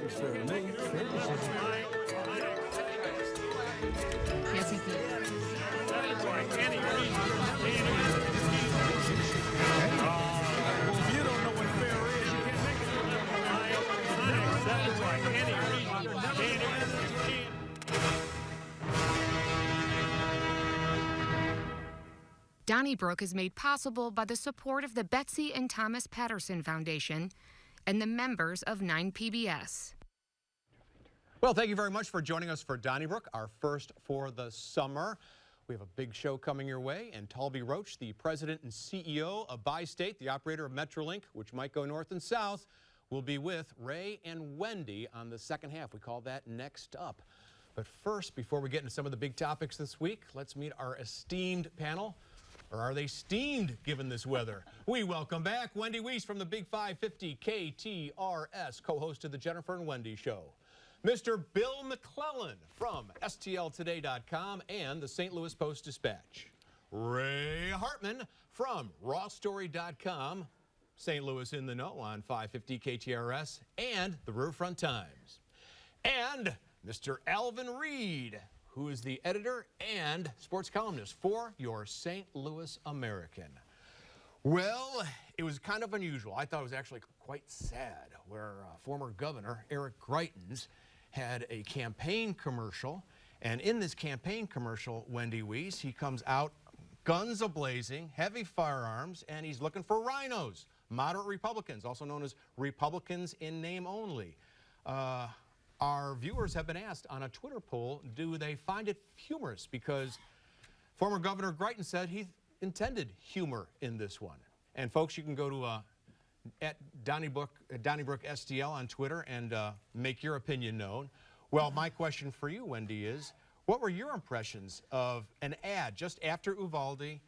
Yes, he did. You don't know what fair is. You can't make it. That's right. Donnybrook is made possible by the support of the Betsy and Thomas Patterson Foundation and the members of 9PBS. Well, thank you very much for joining us for Donnybrook, our first for the summer. We have a big show coming your way, and Talby Roach, the president and CEO of Bi-State, the operator of Metrolink, which might go north and south, will be with Ray and Wendy on the second half. We call that Next Up. But first, before we get into some of the big topics this week, let's meet our esteemed panel. Or are they steamed given this weather? We welcome back Wendy Wiese from the Big 550 KTRS, co-host of the Jennifer and Wendy Show. Mr. Bill McClellan from STLtoday.com and the St. Louis Post-Dispatch. Ray Hartmann from RawStory.com, St. Louis in the Know on 550 KTRS and the Riverfront Times. And Mr. Alvin Reid, who is the editor and sports columnist for your St. Louis American. Well, it was kind of unusual. I thought it was actually quite sad, where former Governor Eric Greitens had a campaign commercial, and in this campaign commercial, Wendy Wiese, he comes out guns a-blazing, heavy firearms, and he's looking for rhinos, moderate Republicans, also known as Republicans in name only. Our viewers have been asked on a Twitter poll, do they find it humorous? Because former Governor Greitens said he intended humor in this one. And folks, you can go to at Donnybrook STL on Twitter and make your opinion known. Well, my question for you, Wendy, is what were your impressions of an ad just after Uvalde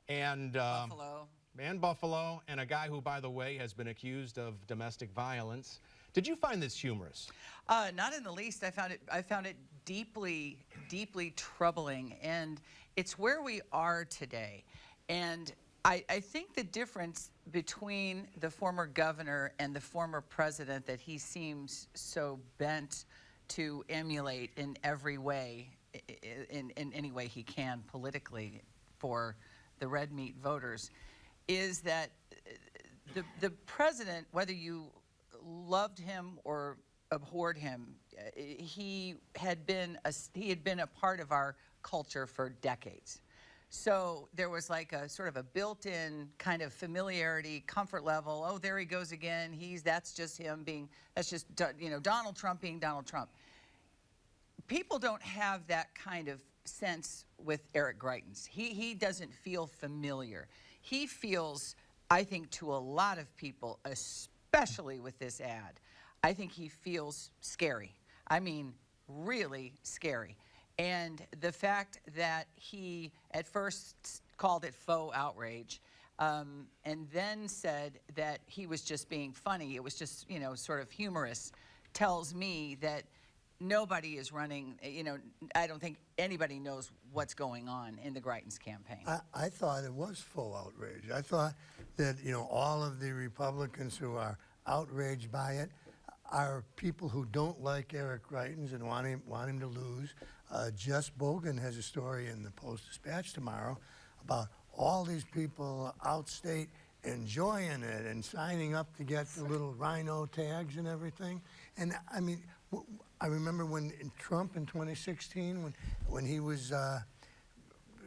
and Buffalo and a guy who, by the way, has been accused of domestic violence? Did you find this humorous? Not in the least. I found it deeply, deeply troubling, and it's where we are today. And I think the difference between the former governor and the former president that he seems so bent to emulate in every way, in any way he can politically for the red meat voters, is that the president, whether you loved him or abhorred him, he had been a part of our culture for decades. So there was like a sort of a built-in kind of familiarity, comfort level. Oh, there he goes again. That's just him being, that's just, you know, Donald Trump being Donald Trump. People don't have that kind of sense with Eric Greitens. He doesn't feel familiar. He feels, I think, to a lot of people, especially with this ad, I think he feels scary. I mean, really scary. And the fact that he at first called it faux outrage and then said that he was just being funny, it was just, you know, sort of humorous, tells me that nobody is running, you know, I don't think anybody knows what's going on in the Greitens campaign. I thought it was faux outrage. I thought that, you know, all of the Republicans who are outraged by it are people who don't like Eric Greitens and want him to lose. Jess Bogan has a story in the Post-Dispatch tomorrow about all these people outstate enjoying it and signing up to get the little rhino tags and everything. And I mean, I remember when Trump in 2016, when he was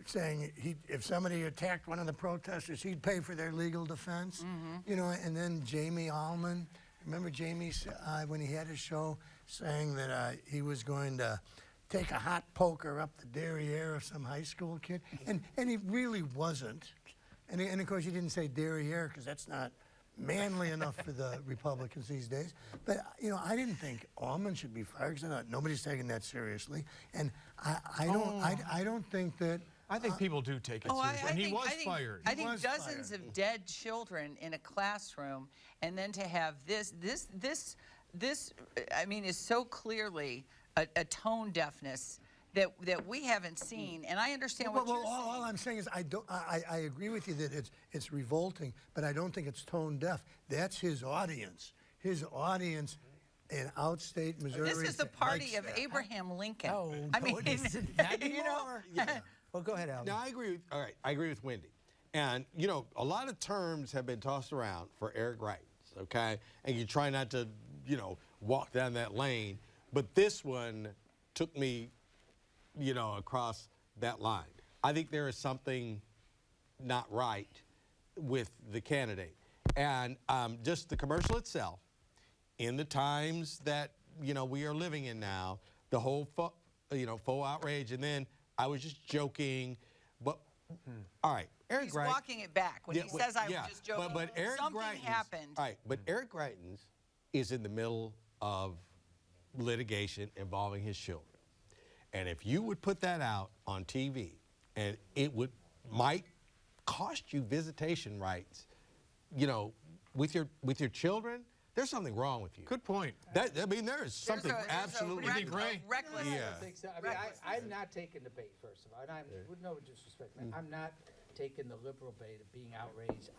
saying if somebody attacked one of the protesters, he'd pay for their legal defense. You know, and then Jamie Allman, remember Jamie, when he had his show, saying that he was going to take a hot poker up the derriere of some high school kid, and he really wasn't. And of course, he didn't say derriere because that's not manly enough for the Republicans these days. But you know, I didn't think Allman should be fired because I thought nobody's taking that seriously, and I don't think that. I think people do take it seriously, and he was fired. I think dozens of dead children in a classroom, and then to have this, I mean, is so clearly a tone deafness that we haven't seen. And I understand what you're saying. All I'm saying is I agree with you that it's revolting, but I don't think it's tone deaf. That's his audience. His audience in outstate Missouri. This is the party likes- of Abraham Lincoln. No, I mean, it isn't. Not you know, anymore. Well, go ahead, Alvin. No, I agree with, all right, I agree with Wendy. And, you know, a lot of terms have been tossed around for Eric Greitens, okay? And you try not to, you know, walk down that lane. But this one took me, you know, across that line. I think there is something not right with the candidate. And just the commercial itself, in the times that, you know, we are living in now, the whole, you know, faux outrage, and then I was just joking, but, all right, Eric he's Greitens. walking it back when he says, I was just joking. But Eric Something Greitens, happened. All right, but Eric Greitens is in the middle of litigation involving his children. And if you would put that out on TV, and it might cost you visitation rights, you know, with your children, there's something wrong with you. Good point. I mean, there is something absolutely reckless. I don't think so. I mean, I'm not taking the bait, first of all, and I'm with no disrespect, man. I'm not taking the liberal bait of being outraged.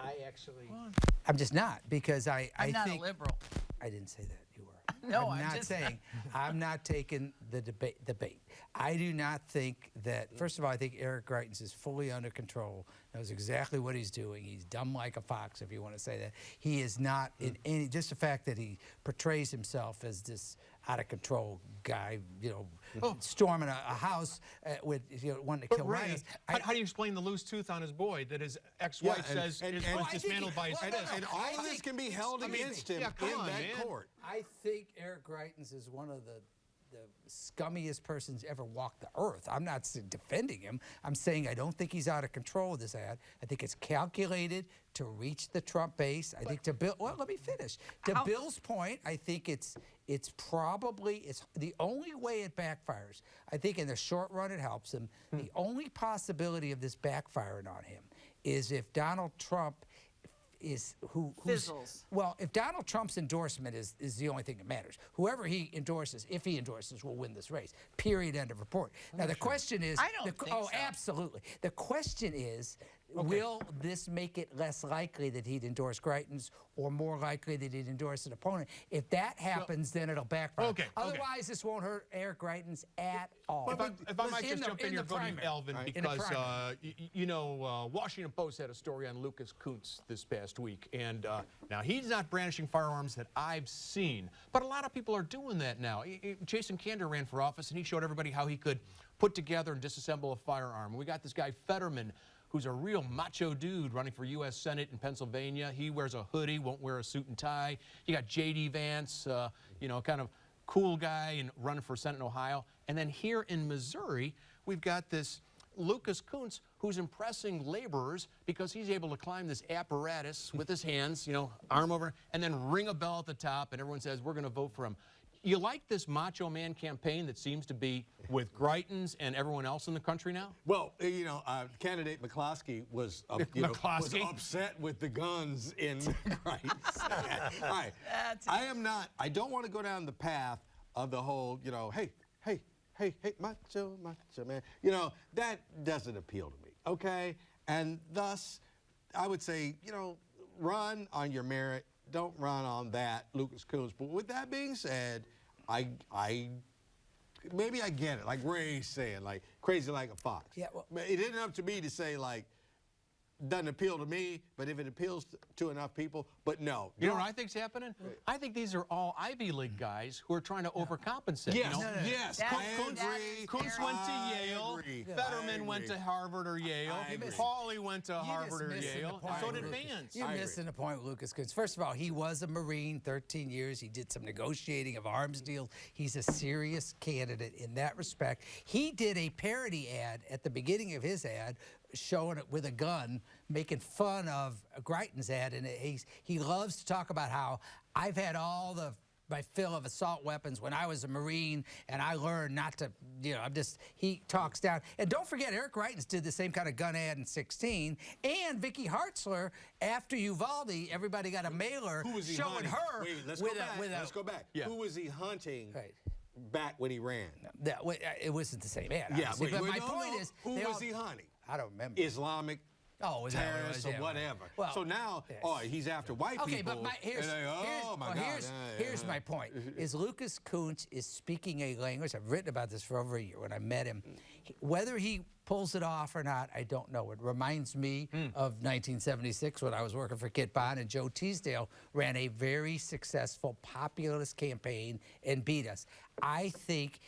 I'm just not, because I I'm not think a liberal. I didn't say that. You were. No, I'm not just saying. I'm not taking the debate. I do not think that. First of all, I think Eric Greitens is fully under control. Knows exactly what he's doing. He's dumb like a fox, if you want to say that. He is not in any. Just the fact that he portrays himself as this out of control guy, you know, storming a house with, you know, wanting to kill Ray, rhinos. how do you explain the loose tooth on his boy that his ex-wife says was dismantled by his fist? And all of this can be held against him in that court. I think Eric Greitens is one of the scummiest persons ever walked the earth. I'm not defending him. I'm saying I don't think he's out of control with this ad. I think it's calculated to reach the Trump base. I think to Bill. Well, let me finish. To Bill's point, I think it's the only way it backfires. I think in the short run it helps him. The only possibility of this backfiring on him is if Donald Trump is fizzles. Well, if Donald Trump's endorsement is the only thing that matters, whoever he endorses, if he endorses, will win this race. Period. End of report. Now the question is, I don't think so. Absolutely. The question is, will this make it less likely that he'd endorse Greitens or more likely that he'd endorse an opponent? If that happens, then it'll backfire. Otherwise, this won't hurt Eric Greitens at all. If I might just jump in here, go to you, Alvin, because you know, Washington Post had a story on Lucas Kunce this past week, and now he's not brandishing firearms that I've seen, but a lot of people are doing that now. Jason Kander ran for office, and he showed everybody how he could put together and disassemble a firearm. We got this guy Fetterman, who's a real macho dude running for U.S. Senate in Pennsylvania. He wears a hoodie, won't wear a suit and tie. You got J.D. Vance, you know, kind of cool guy and running for Senate in Ohio. And then here in Missouri, we've got this Lucas Kunce, who's impressing laborers because he's able to climb this apparatus with his hands, you know, arm over, and then ring a bell at the top, and everyone says, we're going to vote for him. You like this macho man campaign that seems to be with Greitens and everyone else in the country now? Well, you know, candidate McCloskey was, was upset with the guns in Greitens. All right. I don't want to go down the path of the whole, you know, hey, macho man. You know, that doesn't appeal to me, okay? And thus, I would say, you know, run on your merit. Don't run on that, Lucas Kunce. But with that being said, maybe I get it, like Ray's saying, like crazy like a fox. Yeah, well, it isn't up to me to say, like, doesn't appeal to me, but if it appeals to enough people, but no. You know what I think's happening? I think these are all Ivy League guys who are trying to overcompensate. Yes, you know? yes. Kunce went to Yale. Fetterman went to Harvard or Yale. Pauly went to Harvard or Yale. So did Vance. You're missing the point with Lucas Kunce. First of all, he was a Marine, 13 years. He did some negotiating of arms deals. He's a serious candidate in that respect. He did a parody ad at the beginning of his ad showing it with a gun, making fun of Greitens' ad, and he loves to talk about how I've had all my fill of assault weapons when I was a Marine, and I learned not to, you know, he talks down. And don't forget, Eric Greitens did the same kind of gun ad in 2016, and Vicky Hartzler, after Uvalde, everybody got a mailer showing her let's go back. Yeah. Who was he hunting back when he ran? It wasn't the same ad. Yeah, but my point is, who was he hunting? I don't remember. Islamic tariffs or whatever. Well, so now, he's after white people. But here's my point: is Lucas Kunce is speaking a language. I've written about this for over a year when I met him. Whether he pulls it off or not, I don't know. It reminds me of 1976 when I was working for Kit Bond and Joe Teasdale ran a very successful populist campaign and beat us. I think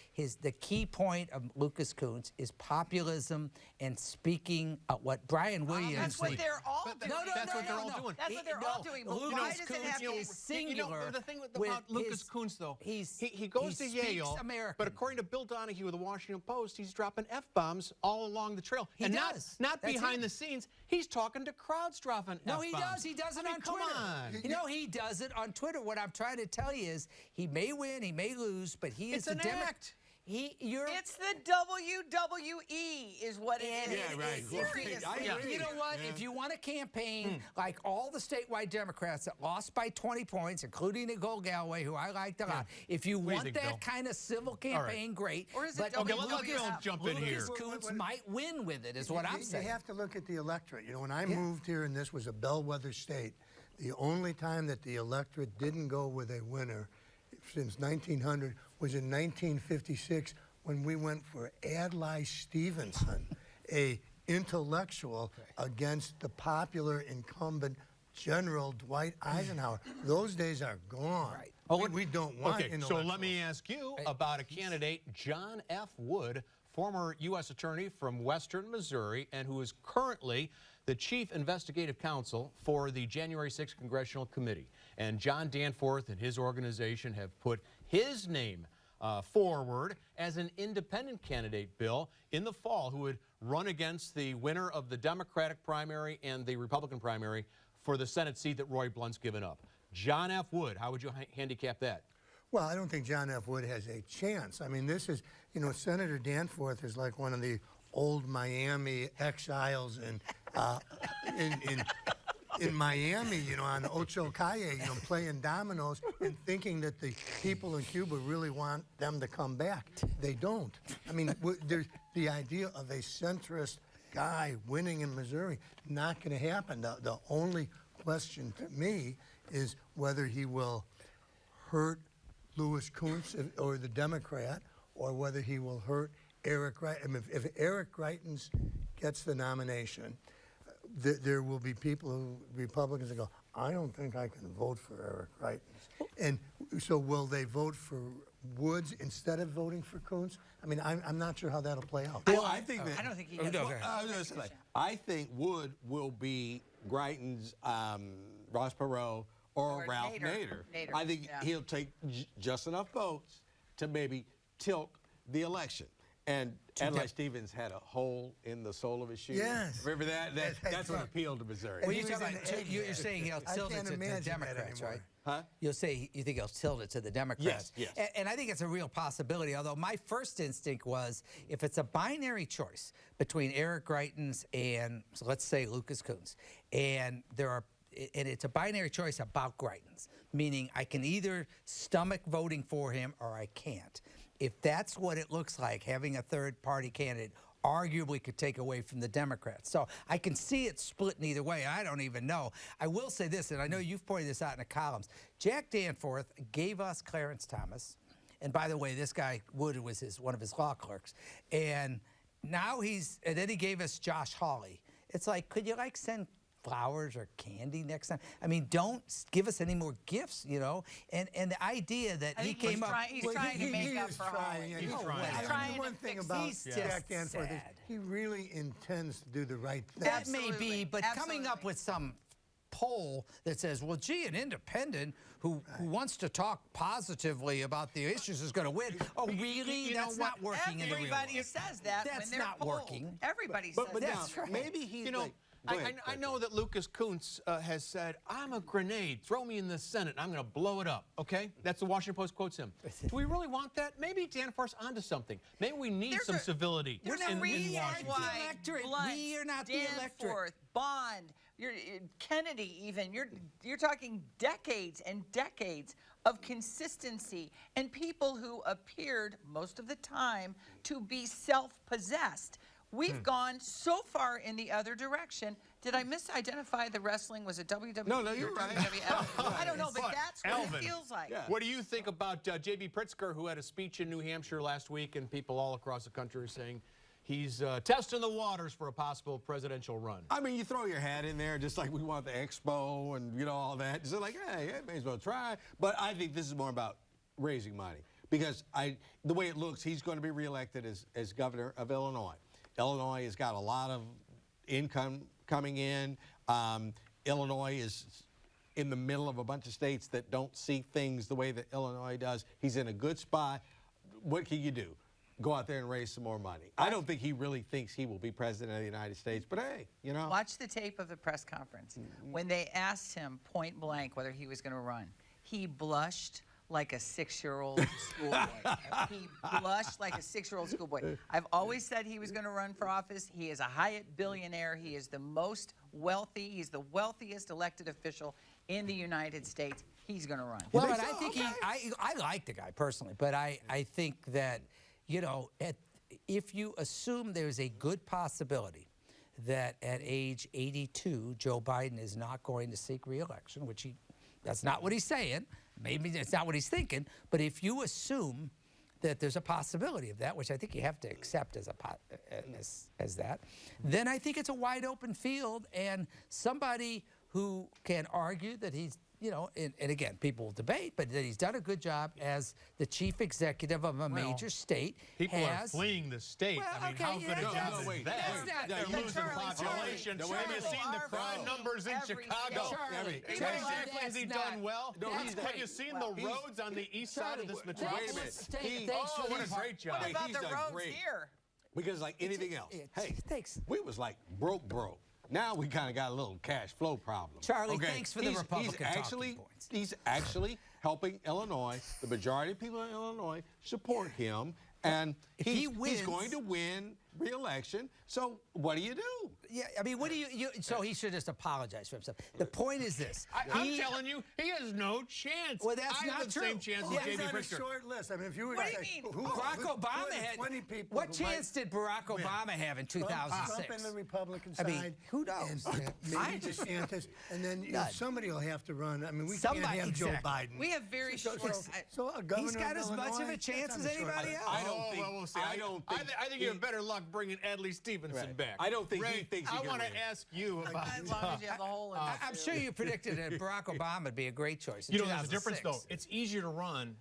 the key point of Lucas Kunce is populism and speaking what Brian Williams. That's what they're all doing. That's what they're all doing. That's what they're all doing. But why does it have to be singular? The thing about Lucas Kunce, though, he goes to Yale, but according to Bill Donahue of the Washington Post, he's dropping F-bombs all along the trail. He does. Not behind the scenes. He's talking to crowds dropping F-bombs. No, he does. He does it on Twitter. Come on. He does it on Twitter. What I'm trying to tell you is he may win, he may lose, but he is an act. It's the WWE is what it is. Yeah, right. Seriously. You know what? If you want a campaign like all the statewide Democrats that lost by 20 points, including Nicole Galloway, who I liked a lot, if you want that kind of civil campaign, great. Or is it let's jump in here. Lucas Kunce might win with it, is what I'm saying. You have to look at the electorate. You know, when I moved here and this was a bellwether state, the only time that the electorate didn't go with a winner since 1900 was in 1956 when we went for Adlai Stevenson, a intellectual against the popular incumbent General Dwight Eisenhower. Those days are gone. Right. We don't want So let me ask you about a candidate, John F. Wood, former U.S. attorney from Western Missouri and who is currently the chief investigative counsel for the January 6th Congressional Committee. And John Danforth and his organization have put his name forward as an independent candidate, Bill, in the fall, who would run against the winner of the Democratic primary and the Republican primary for the Senate seat that Roy Blunt's given up. John F. Wood, how would you handicap that? Well, I don't think John F. Wood has a chance. I mean, this is, you know, Senator Danforth is like one of the old Miami exiles in Miami, you know, on Ocho Calle, you know, playing dominoes and thinking that the people in Cuba really want them to come back. They don't. I mean, there's the idea of a centrist guy winning in Missouri, not going to happen. The only question to me is whether he will hurt Louis Kunce or the Democrat, or whether he will hurt Eric Greitens. I mean, if Eric Greitens gets the nomination, there will be people, Republicans, that go, I don't think I can vote for Eric Greitens. And so will they vote for Woods instead of voting for Kunce? I mean, I'm not sure how that'll play out. Well, I think that. I don't think he has. I think Wood will be Greitens, Ross Perot, or Ralph Nader. I think he'll take just enough votes to maybe tilt the election. And Adlai Stevens had a hole in the sole of his shoe. Yes. Remember that? That's what appealed to Missouri. Well, you're saying he'll tilt it to the Democrats, right? Huh? You'll say you think he'll tilt it to the Democrats. Yes. And I think it's a real possibility, although my first instinct was if it's a binary choice between Eric Greitens and, so let's say, Lucas Kunce, and it's a binary choice about Greitens, meaning I can either stomach voting for him or I can't. If that's what it looks like, having a third-party candidate arguably could take away from the Democrats. So I can see it splitting either way. I don't even know. I will say this, and I know you've pointed this out in the columns. Jack Danforth gave us Clarence Thomas. And by the way, this guy, Wood, was one of his law clerks. And now and then he gave us Josh Hawley. It's like, could you send flowers or candy next time? I mean, don't give us any more gifts, you know? And the idea that he came up... He's trying to make up for Hawley. He's trying. The one thing about Jack Danforth is he really intends to do the right thing. That may be, but coming up with some poll that says, well, gee, an independent who wants to talk positively about the issues is going to win. Oh, really? That's not working in the real world. Everybody says that when they're not polled. working. Everybody says that. That's right. Maybe he's I know that Lucas Kunce has said, I'm a grenade. Throw me in the Senate, and I'm going to blow it up, okay? That's the Washington Post quotes him. Do we really want that? Maybe Danforth's onto something. Maybe we need some civility in Washington. We are not the electorate. Bond, Kennedy even. You're talking decades and decades of consistency and people who appeared most of the time to be self-possessed. We've gone so far in the other direction, Did I misidentify the wrestling? Was it WWE? No, you're right. WWF? I don't know, but that's what Alvin, it feels like. Yeah. What do you think about J.B. Pritzker, who had a speech in New Hampshire last week, and people all across the country are saying he's testing the waters for a possible presidential run? I mean, you throw your hat in there just like we want the expo and, you know, all that. Just like, hey, may as well try. But I think this is more about raising money because the way it looks, he's going to be reelected as governor of Illinois. Illinois has got a lot of income coming in. Illinois is in the middle of a bunch of states that don't see things the way that Illinois does. He's in a good spot. What can you do? Go out there and raise some more money. I don't think he really thinks he will be president of the United States, but hey, you know. Watch the tape of the press conference. When they asked him point blank whether he was going to run, he blushed like a 6-year-old schoolboy. He blushed like a 6-year-old schoolboy. I've always said he was going to run for office. He is a Hyatt billionaire. He is the most wealthy. He's the wealthiest elected official in the United States. He's going to run. Well, but I think I like the guy personally, but I think that, you know, if you assume there's a good possibility that at age 82, Joe Biden is not going to seek re-election, which that's not what he's saying. Maybe it's not what he's thinking. But if you assume that there's a possibility of that, which I think you have to accept as that, then I think it's a wide open field, and somebody who can argue that he's, you know, and again, people will debate, but that he's done a good job as the chief executive of a major state. People are fleeing the state. Well, I mean, okay, how good a job is wait, that? that's not- They're no, losing Charlie, population. Charlie, Have you seen the Charlie, crime numbers in every Chicago? state. Charlie, How Charlie, exactly has he that's done well? not- that's Have you great. seen Well, the roads on the east side of this Charlie, metropolis? thanks for what the a great job. What about he's the done roads great. here? Because like anything else, hey, thanks. we was like broke. Now we kind of got a little cash flow problem. Charlie, thanks for the Republican talking points. He's actually helping Illinois. The majority of people in Illinois support him, and he wins, he's going to win re-election. So what do you do? Yeah, I mean, what do you so he should just apologize for himself. The point is this. I'm telling you, he has no chance. Well, that's I not have the true. same chance Well, as he's J.B. on a Pritzker. short list. I mean, if you were What to do say, you mean? Barack Obama had 20 people. What who might chance did Barack win. Obama have in Trump 2006? and the Republican I side. mean, who knows? And maybe DeSantis, and then you know, None. somebody will have to run. I mean, we Somebody, can't have exactly. Joe Biden. We have very short. So a governor He's got of as much of Illinois, a chance that's on as the short anybody list. else. I don't think. Well, we'll see. I don't think. I think you have better luck bringing Adlai Stevenson Right. back. I don't think he Ray, thinks he I can want to win. ask you about. As long as you have the whole. I'm sure you predicted that Barack Obama would be a great choice. In You know, there's a difference, 2006. though. It's easier to run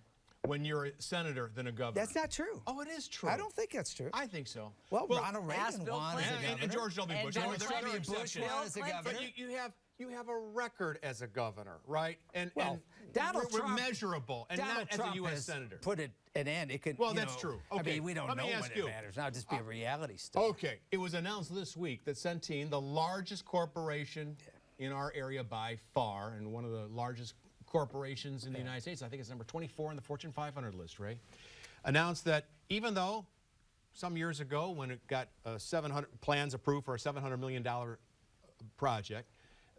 when you're a senator than a governor. That's not true. Oh, it is true. I don't think that's true. I think so. Well, Ronald ask Reagan Bill won as a Clinton. governor. And George W. And Bush. George I mean, there are W. other Bush exceptions. won as a Clinton. governor. But you have a record as a governor, right? And Well, Donald we're Trump- measurable, and Donald not as Trump a U.S. has senator. put an end. It could. Well, you that's know, true. I Okay, mean, we don't let know me when ask it you. matters. Now, just be a reality story. Okay, it was announced this week that Centene, the largest corporation in our area by far, and one of the largest corporations in the United States, I think it's number 24 on the Fortune 500 list, Ray, announced that even though some years ago when it got 700 plans approved for a $700 million project,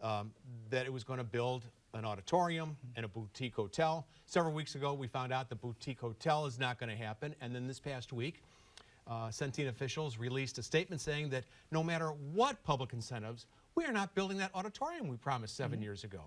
that it was going to build an auditorium and a boutique hotel. Several weeks ago, we found out the boutique hotel is not going to happen. And then this past week, Centene officials released a statement saying that no matter what public incentives, we are not building that auditorium we promised 7 years ago.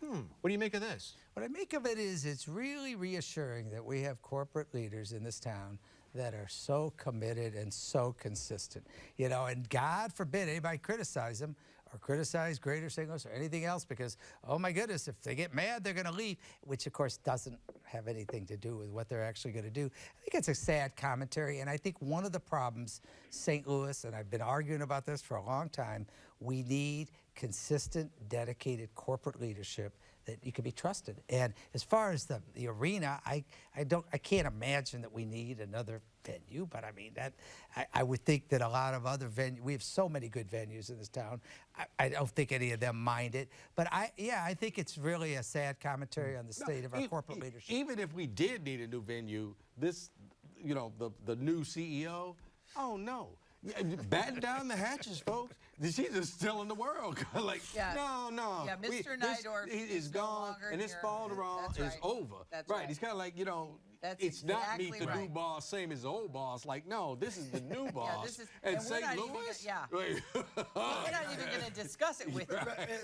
What do you make of this? What I make of it is it's really reassuring that we have corporate leaders in this town that are so committed and so consistent. You know, and God forbid anybody criticize them or criticize Greater St. Louis or anything else because, oh my goodness, if they get mad, they're going to leave, which of course doesn't have anything to do with what they're actually going to do. I think it's a sad commentary, and I think one of the problems, St. Louis, and I've been arguing about this for a long time, we need consistent, dedicated corporate leadership that you can be trusted. And as far as the arena, I can't imagine that we need another venue, but I mean that I would think that a lot of other venues, we have so many good venues in this town. I don't think any of them mind it, but I think it's really a sad commentary on the state of our corporate leadership. Even if we did need a new venue, this, you know, the new CEO, oh no. Batten down the hatches, folks. She's just still in the world. Like, Yeah. no. Yeah, Mr. Neidorf He is is no gone, longer and this here. fall around That's is right. over. That's right. right. He's kind of like, you know, That's it's not exactly meet the right. new boss, same as the old boss. Like, no, this is the new boss. this is- and and we're St. not even Louis? gonna- Wait. We're not even going to discuss it with you.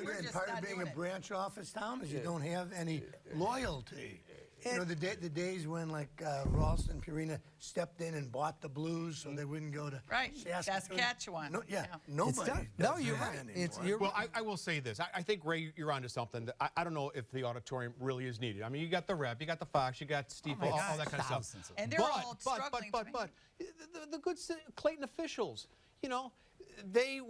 We're And just part not of being doing a it. branch office town is you don't have any loyalty. You know, the days when, like, Ralston Purina stepped in and bought the Blues so they wouldn't go to Right, Saskatoon. Saskatchewan. No, yeah, Yeah. nobody done. does No, you're that right. anymore. It's- you're Well, I will say this. I think, Ray, you're onto something. I don't know if the auditorium really is needed. I mean, you got the Rep, you got the Fox, you got Steve, all that kind of stuff. Thousands of And they're all struggling to But the good Clayton officials, you know, they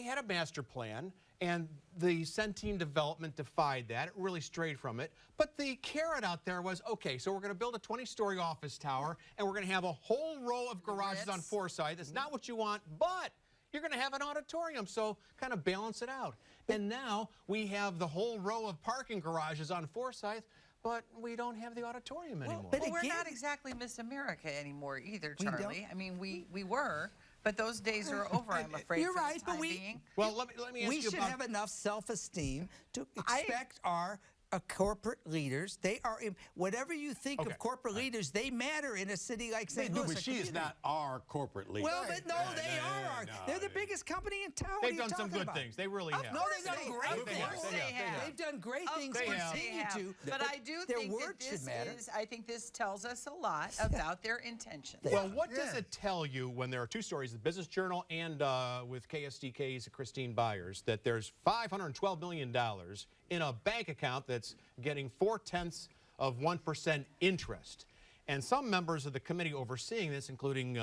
had a master plan, and the Centene development defied that. It really strayed from it. But the carrot out there was, okay, so we're going to build a 20-story office tower, and we're going to have a whole row of garages on Ritz. Forsyth. That's not what you want, but you're going to have an auditorium, so kind of balance it out. And now we have the whole row of parking garages on Forsyth, but we don't have the auditorium anymore. but Well, we're again- not exactly Miss America anymore either, We don't. Charlie. I mean, we were, but those days are over, I'm afraid, You're for right, the but time we- being. Well, let me ask We you should about... have enough self-esteem to expect our corporate leaders. They are, whatever you think Okay. of corporate leaders, they matter in a city like They St. do, Louis. but a she is community. not our corporate leader. Well, but no, they are. They're the biggest company in town. What are They've you done some talking good about? things. They really have. No, they've done great Of things. course they have. They've done great Of things. They course have. they Continue have. to. But I do their think that words this should matter. is, I think this tells us a lot about their intentions. Well, what does Yeah. it tell you when there are two stories, the Business Journal and with KSDK's Christine Byers, that there's $512 million in a bank account that's getting 0.4% interest? And some members of the committee overseeing this, including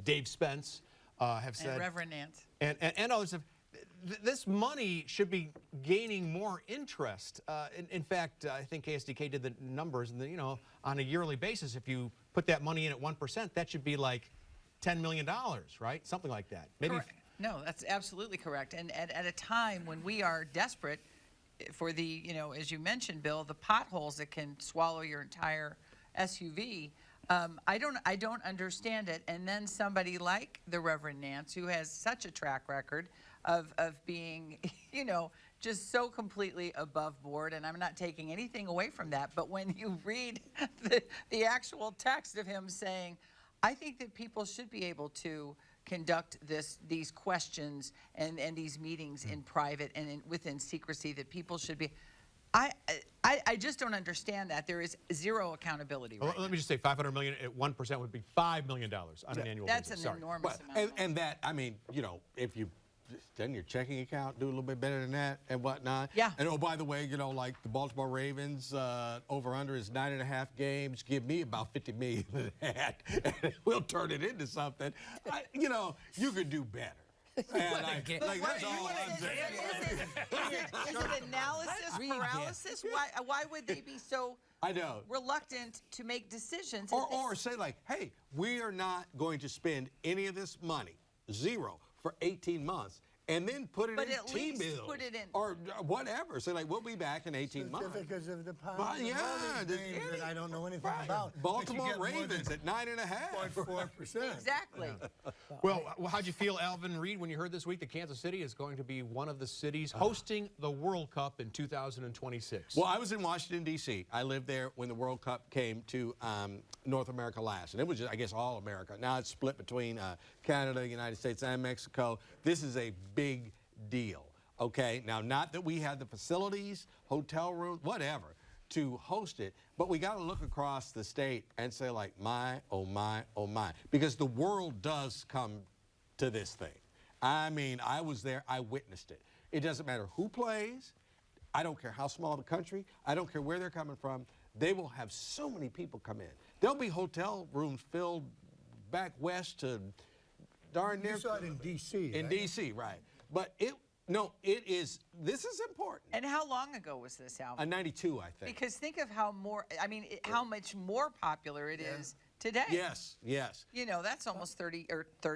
Dave Spence, have said... And Reverend Nance. And others have... This money should be gaining more interest. In fact, I think KSDK did the numbers, and you know, on a yearly basis, if you put that money in at 1%, that should be like $10 million, right? Something like that. Maybe. Correct. No, that's absolutely correct. And at a time when we are desperate for the, you know, as you mentioned, Bill, the potholes that can swallow your entire SUV, I don't understand it. And then somebody like the Reverend Nance, who has such a track record of being, you know, just so completely above board, and I'm not taking anything away from that, but when you read the actual text of him saying, I think that people should be able to conduct these questions and these meetings in private and within secrecy, that people should be, I just don't understand that. There is zero accountability right Let me just say, $500 million at 1% would be $5 million on an annual That's basis. an Sorry. enormous But, amount. and that, I mean, you know, if you done your checking account, do a little bit better than that and whatnot. Yeah. And oh, by the way, you know, like the Baltimore Ravens, over-under is 9.5 games. Give me about 50 million of that, and we'll turn it into something. You know, you could do better. And that's all I'm saying. Is it analysis Read paralysis? Why would they be so I know. reluctant to make decisions? Or say like, hey, we are not going to spend any of this money, zero, for 18 months, and then put it But in at T-bills. least put it in. Or whatever. Say like, we'll be back in 18 months. Certificates of deposit. Well, yeah, all these the- names that I don't know anything Right. about. Baltimore But you get more Ravens than at 9.5. 0.4%. Exactly. Well, how'd you feel, Alvin Reid, when you heard this week that Kansas City is going to be one of the cities hosting the World Cup in 2026? Well, I was in Washington, D.C. I lived there when the World Cup came to North America last. And it was, just, I guess, all America. Now it's split between Canada, the United States, and Mexico. This is a big deal, okay? Now, not that we have the facilities, hotel rooms, whatever, to host it, but we got to look across the state and say, like, my, oh, my, oh, my. Because the world does come to this thing. I mean, I was there. I witnessed it. It doesn't matter who plays. I don't care how small the country. I don't care where they're coming from. They will have so many people come in. There'll be hotel rooms filled back west to darn near. You saw it in D.C., In right? D.C., right. But this is important. And how long ago was this, Alvin? 92, I think. Because think of how how much more popular it is today. Yes, yes. You know, that's almost 30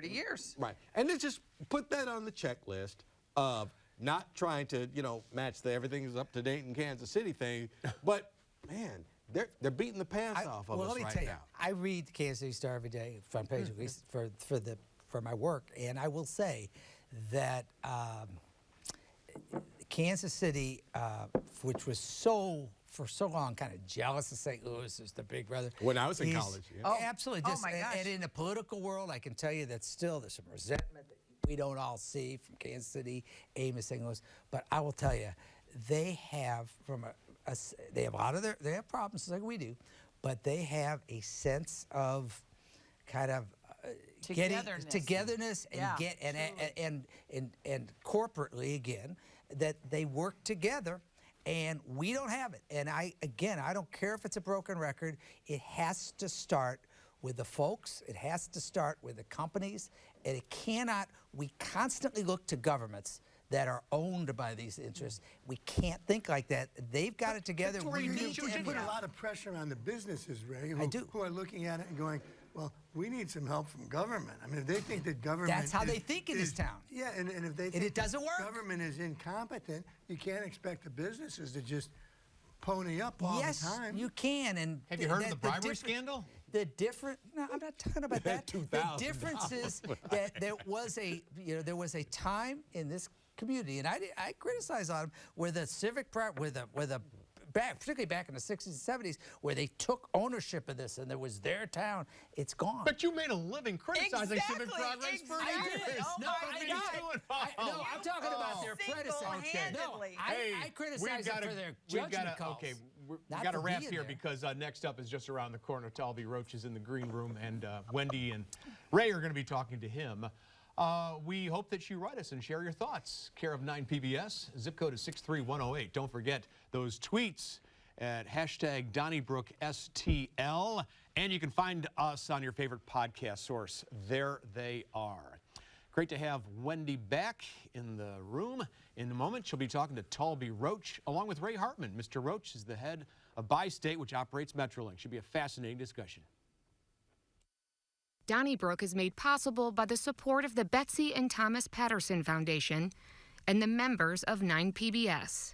years. Right. And then just put that on the checklist of not trying to, you know, match the everything is up to date in Kansas City thing, but man, they're beating the pants off of us let me right tell you, now. I read the Kansas City Star every day, front page at least, for my work, and I will say that Kansas City, which was so for so long kind of jealous of St. Louis as the big brother. When I was in He's- college, yeah. Oh, absolutely. Oh Just, my gosh. And in the political world, I can tell you that still there's some resentment that we don't all see from Kansas City, Amos, St. Louis. But I will tell you, they have they have a lot of they have problems like we do, but they have a sense of kind of togetherness and Yeah, and corporately again that they work together. And we don't have it. And I don't care if it's a broken record. It has to start with the folks. It has to start with the companies. And it cannot, we constantly look to governments that are owned by these interests. We can't think like that. They've got it together. We need to put a lot of pressure on the businesses, Ray, who are looking at it and going, well, we need some help from government. I mean, if they think that government That's how they think in this town. Yeah, and if they think it doesn't work. Government is incompetent, you can't expect the businesses to just pony up all the time. Yes, you can. And Have you heard of the bribery scandal? No, I'm not talking about that. The difference is that there was a time in this community, and I criticize on them where the civic particularly back in the 60s and 70s, where they took ownership of this and it was their town. It's gone. But you made a living criticizing civic Exactly, progress for exactly. years. Oh No, my I God. didn't. No, I'm talking about their predecessors. Single-handedly. No, I criticize them for their judgment calls. Okay, we've not got to for wrap being here there. because next up is just around the corner. Talby Roach is in the green room, and Wendy and Ray are going to be talking to him. We hope that you write us and share your thoughts. Care of 9 PBS, zip code is 63108. Don't forget those tweets at hashtag Donnybrook STL, and you can find us on your favorite podcast source. There they are. Great to have Wendy back in the room. In a moment, she'll be talking to Talby Roach along with Ray Hartmann. Mr. Roach is the head of Bi-State, which operates Metrolink. Should be a fascinating discussion. Donnybrook is made possible by the support of the Betsy and Thomas Patterson Foundation and the members of 9 PBS.